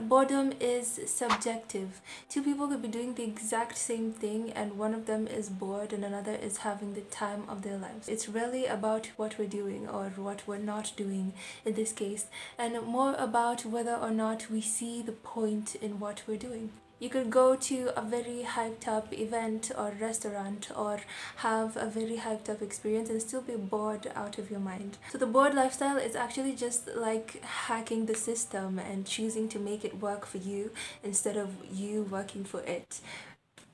boredom is subjective. Two people could be doing the exact same thing and one of them is bored and another is having the time of their lives. It's really about what we're doing or what we're not doing in this case, and more about whether or not we see the point in what we're doing. You could go to a very hyped up event or restaurant or have a very hyped up experience and still be bored out of your mind. So the bored lifestyle is actually just like hacking the system and choosing to make it work for you instead of you working for it.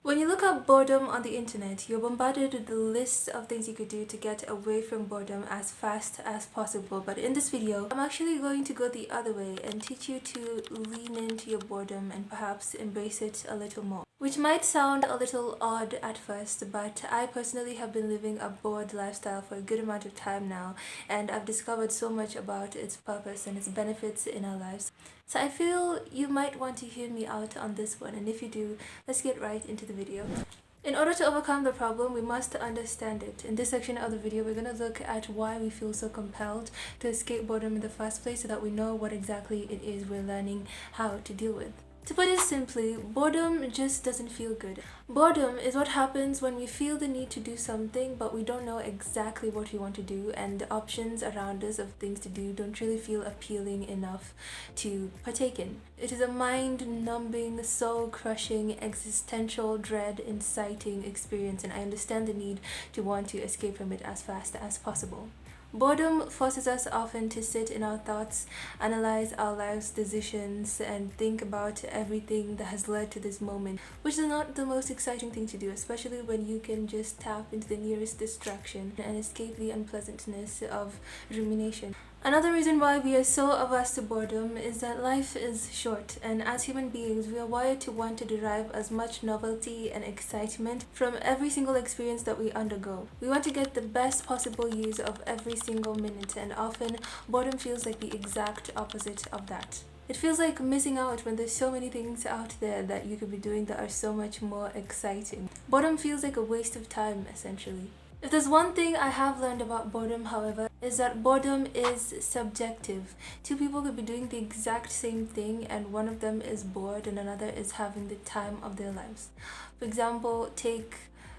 When you look up boredom on the internet, you're bombarded with the list of things you could do to get away from boredom as fast as possible. But in this video, I'm actually going to go the other way and teach you to lean into your boredom and perhaps embrace it a little more. Which might sound a little odd at first, but I personally have been living a bored lifestyle for a good amount of time now, and I've discovered so much about its purpose and its benefits in our lives. So I feel you might want to hear me out on this one, and if you do, let's get right into the video. In order to overcome the problem, we must understand it. In this section of the video, we're going to look at why we feel so compelled to escape boredom in the first place so that we know what exactly it is we're learning how to deal with. To put it simply, boredom just doesn't feel good. Boredom is what happens when we feel the need to do something but we don't know exactly what we want to do, and the options around us of things to do don't really feel appealing enough to partake in. It is a mind-numbing, soul-crushing, existential, dread-inciting experience, and I understand the need to want to escape from it as fast as possible. Boredom forces us often to sit in our thoughts, analyze our life's decisions, and think about everything that has led to this moment, which is not the most exciting thing to do, especially when you can just tap into the nearest distraction and escape the unpleasantness of rumination. Another reason why we are so averse to boredom is that life is short, and as human beings, we are wired to want to derive as much novelty and excitement from every single experience that we undergo. We want to get the best possible use of every single minute, and often boredom feels like the exact opposite of that. It feels like missing out when there's so many things out there that you could be doing that are so much more exciting. Boredom feels like a waste of time, essentially. If there's one thing I have learned about boredom, however, is that boredom is subjective. Two people could be doing the exact same thing and one of them is bored and another is having the time of their lives. For example, take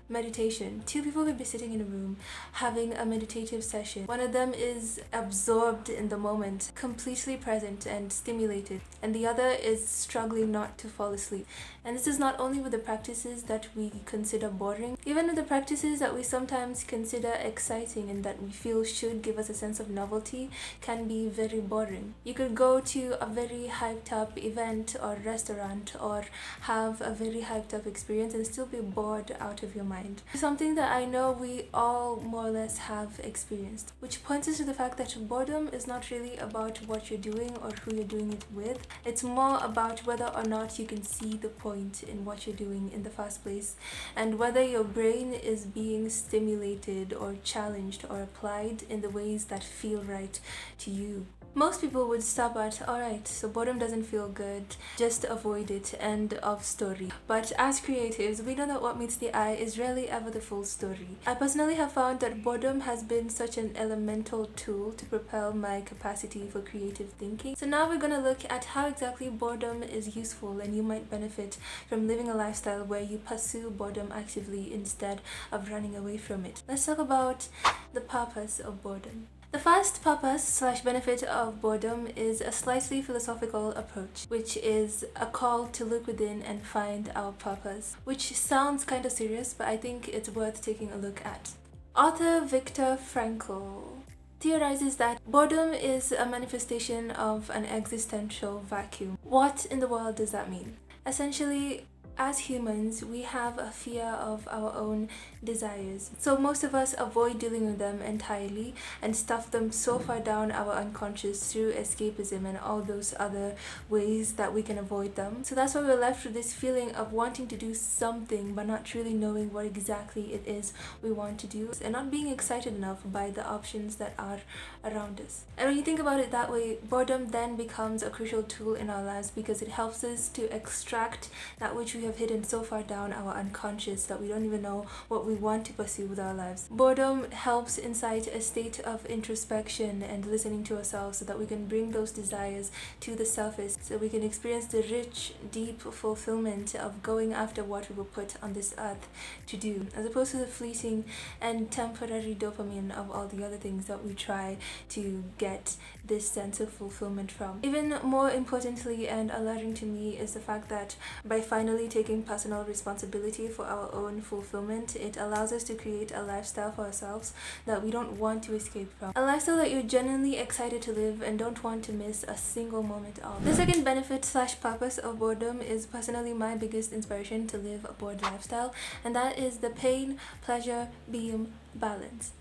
meditation. Two people could be sitting in a room having a meditative session. One of them is absorbed in the moment, completely present and stimulated, and the other is struggling not to fall asleep. And this is not only with the practices that we consider boring, even with the practices that we sometimes consider exciting and that we feel should give us a sense of novelty can be very boring. You could go to a very hyped up event or restaurant or have a very hyped up experience and still be bored out of your mind. Something that I know we all more or less have experienced, which points us to the fact that boredom is not really about what you're doing or who you're doing it with. It's more about whether or not you can see the point in what you're doing in the first place, and whether your brain is being stimulated or challenged or applied in the ways that feel right to you. Most people would stop at, alright, so boredom doesn't feel good, just avoid it, end of story. But as creatives, we know that what meets the eye is rarely ever the full story. I personally have found that boredom has been such an elemental tool to propel my capacity for creative thinking. So now we're gonna look at how exactly boredom is useful, and you might benefit from living a lifestyle where you pursue boredom actively instead of running away from it. Let's talk about the purpose of boredom. The first purpose/benefit of boredom is a slightly philosophical approach, which is a call to look within and find our purpose, which sounds kind of serious, but I think it's worth taking a look at. Author Viktor Frankl theorizes that boredom is a manifestation of an existential vacuum. What in the world does that mean? Essentially, as humans, we have a fear of our own desires. So most of us avoid dealing with them entirely and stuff them so far down our unconscious through escapism and all those other ways that we can avoid them. So that's why we're left with this feeling of wanting to do something but not really knowing what exactly it is we want to do, and not being excited enough by the options that are around us. And when you think about it that way, boredom then becomes a crucial tool in our lives because it helps us to extract that which we have hidden so far down our unconscious that we don't even know what we want to pursue with our lives. Boredom helps incite a state of introspection and listening to ourselves so that we can bring those desires to the surface, so we can experience the rich, deep fulfillment of going after what we were put on this earth to do, as opposed to the fleeting and temporary dopamine of all the other things that we try to get this sense of fulfillment from. Even more importantly and alerting to me is the fact that by finally taking personal responsibility for our own fulfillment, it allows us to create a lifestyle for ourselves that we don't want to escape from. A lifestyle that you're genuinely excited to live and don't want to miss a single moment of. The second benefit slash purpose of boredom is personally my biggest inspiration to live a bored lifestyle, and that is the pain, pleasure, beam balance.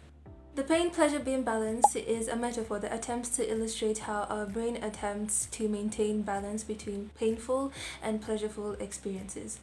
The pain-pleasure beam balance is a metaphor that attempts to illustrate how our brain attempts to maintain balance between painful and pleasurable experiences.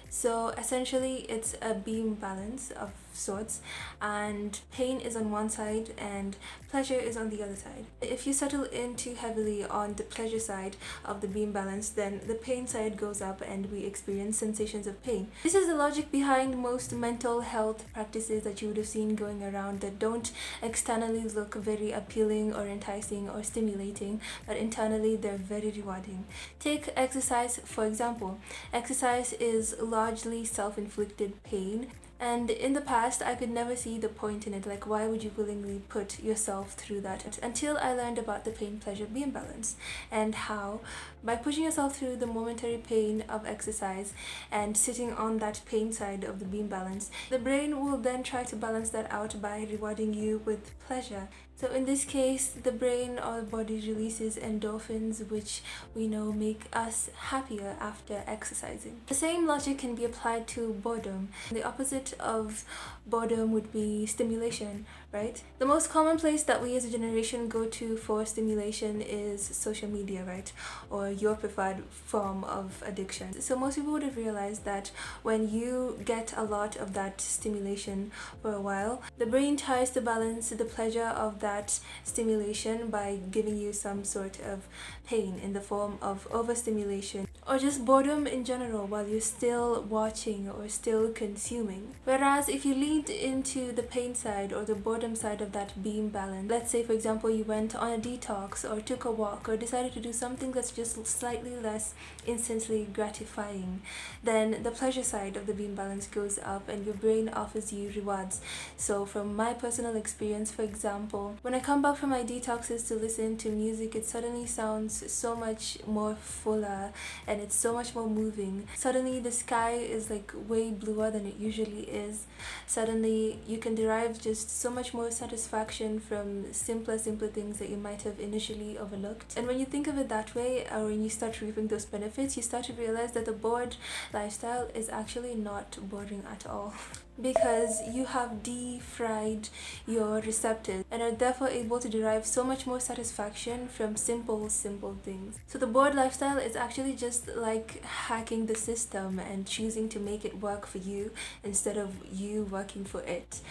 So essentially it's a beam balance of sorts, and pain is on one side and pleasure is on the other side. If you settle in too heavily on the pleasure side of the beam balance, then the pain side goes up and we experience sensations of pain. This is the logic behind most mental health practices that you would have seen going around that don't externally look very appealing or enticing or stimulating, but internally they're very rewarding. Take exercise for example. Exercise is largely self-inflicted pain, and in the past I could never see the point in it. Like, why would you willingly put yourself through that? Until I learned about the pain-pleasure beam balance, and how by pushing yourself through the momentary pain of exercise and sitting on that pain side of the beam balance, the brain will then try to balance that out by rewarding you with pleasure. So in this case, the brain or the body releases endorphins, which we know make us happier after exercising. The same logic can be applied to boredom. The opposite of boredom would be stimulation, right? The most common place that we as a generation go to for stimulation is social media, right? Or your preferred form of addiction. So most people would have realized that when you get a lot of that stimulation for a while, the brain tries to balance the pleasure of that stimulation by giving you some sort of pain in the form of overstimulation or just boredom in general while you're still watching or still consuming. Whereas if you leaned into the pain side or the boredom side of that beam balance, let's say for example you went on a detox or took a walk or decided to do something that's just slightly less instantly gratifying, then the pleasure side of the beam balance goes up and your brain offers you rewards. So from my personal experience, for example, when I come back from my detoxes to listen to music, it suddenly sounds so much more fuller and it's so much more moving. Suddenly the sky is like way bluer than it usually is. Suddenly you can derive just so much more satisfaction from simpler things that you might have initially overlooked. And when you think of it that way, or when you start reaping those benefits, you start to realize that the bored lifestyle is actually not boring at all. Because you have defried your receptors and are therefore able to derive so much more satisfaction from simple things. So the bored lifestyle is actually just like hacking the system and choosing to make it work for you instead of you working for it.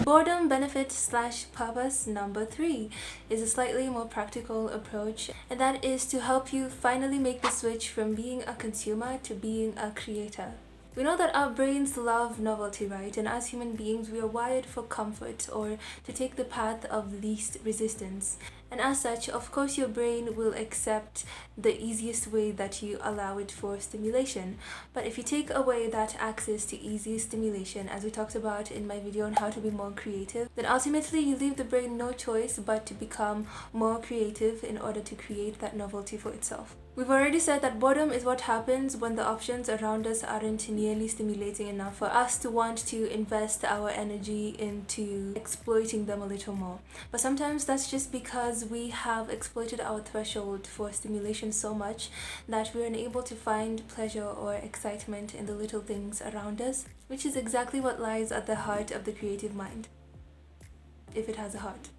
Boredom benefit slash purpose number 3 is a slightly more practical approach, and that is to help you finally make the switch from being a consumer to being a creator. We know that our brains love novelty, right? And as human beings, we are wired for comfort or to take the path of least resistance. And as such, of course, your brain will accept the easiest way that you allow it for stimulation. But if you take away that access to easy stimulation, as we talked about in my video on how to be more creative, then ultimately you leave the brain no choice but to become more creative in order to create that novelty for itself. We've already said that boredom is what happens when the options around us aren't nearly stimulating enough for us to want to invest our energy into exploiting them a little more. But sometimes that's just because we have exploited our threshold for stimulation so much that we're unable to find pleasure or excitement in the little things around us, which is exactly what lies at the heart of the creative mind, if it has a heart.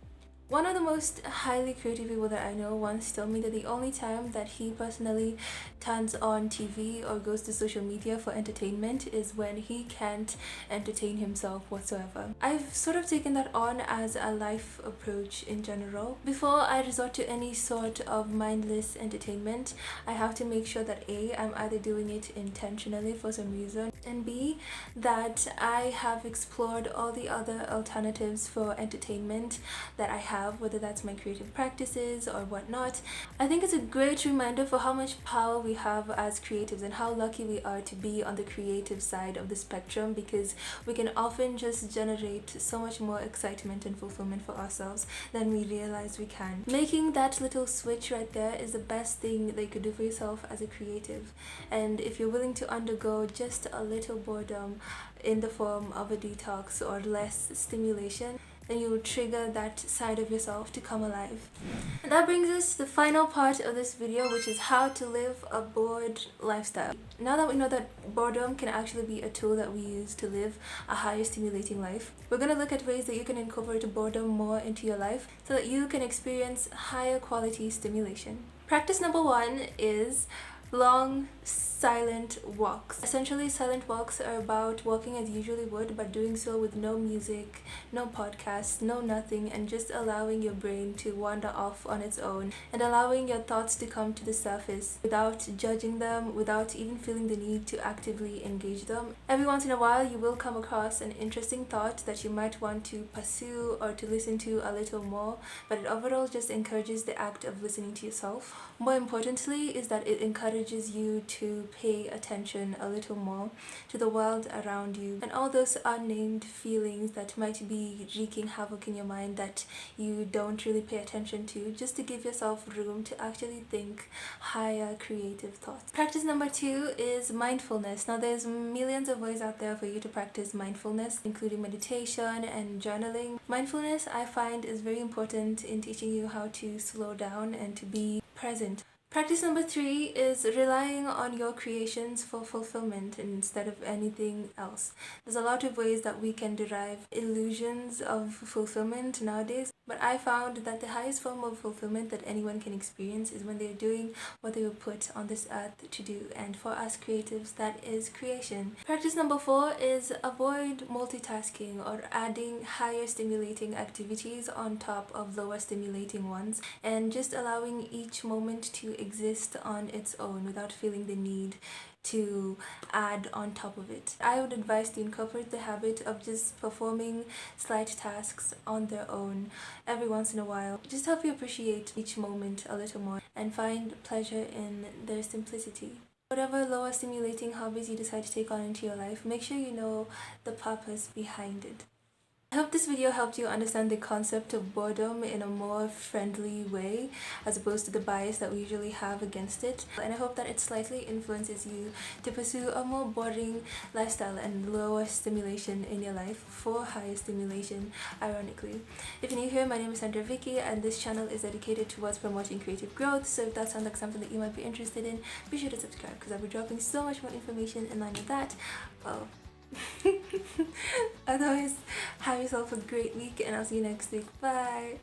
One of the most highly creative people that I know once told me that the only time that he personally turns on TV or goes to social media for entertainment is when he can't entertain himself whatsoever. I've sort of taken that on as a life approach in general. Before I resort to any sort of mindless entertainment, I have to make sure that A, I'm either doing it intentionally for some reason, and B, that I have explored all the other alternatives for entertainment that I have, whether that's my creative practices or whatnot. I think it's a great reminder for how much power we have as creatives and how lucky we are to be on the creative side of the spectrum, because we can often just generate so much more excitement and fulfillment for ourselves than we realize we can. Making that little switch right there is the best thing that you could do for yourself as a creative. And if you're willing to undergo just a little boredom in the form of a detox or less stimulation, then you will trigger that side of yourself to come alive. And that brings us to the final part of this video, which is how to live a bored lifestyle. Now that we know that boredom can actually be a tool that we use to live a higher stimulating life, we're going to look at ways that you can incorporate boredom more into your life so that you can experience higher quality stimulation. Practice number 1 is long silent walks. Essentially, silent walks are about walking as you usually would, but doing so with no music, no podcasts, no nothing, and just allowing your brain to wander off on its own and allowing your thoughts to come to the surface without judging them, without even feeling the need to actively engage them. Every once in a while, you will come across an interesting thought that you might want to pursue or to listen to a little more, but it overall just encourages the act of listening to yourself. More importantly is that it encourages you to pay attention a little more to the world around you and all those unnamed feelings that might be wreaking havoc in your mind that you don't really pay attention to, just to give yourself room to actually think higher creative thoughts. Practice number 2 is mindfulness. Now, there's millions of ways out there for you to practice mindfulness, including meditation and journaling. Mindfulness, I find, is very important in teaching you how to slow down and to be present. Practice number 3 is relying on your creations for fulfillment instead of anything else. There's a lot of ways that we can derive illusions of fulfillment nowadays, but I found that the highest form of fulfillment that anyone can experience is when they're doing what they were put on this earth to do. And for us creatives, that is creation. Practice number 4 is avoid multitasking or adding higher stimulating activities on top of lower stimulating ones, and just allowing each moment to exist on its own without feeling the need to add on top of it. I would advise to incorporate the habit of just performing slight tasks on their own every once in a while. Just help you appreciate each moment a little more and find pleasure in their simplicity. Whatever lower stimulating hobbies you decide to take on into your life, make sure you know the purpose behind it. I hope this video helped you understand the concept of boredom in a more friendly way as opposed to the bias that we usually have against it, and I hope that it slightly influences you to pursue a more boring lifestyle and lower stimulation in your life for higher stimulation, ironically. If you're new here, my name is Sandra Vicky and this channel is dedicated towards promoting creative growth, so if that sounds like something that you might be interested in, be sure to subscribe because I'll be dropping so much more information in line with that. Well, otherwise, have yourself a great week and I'll see you next week. Bye!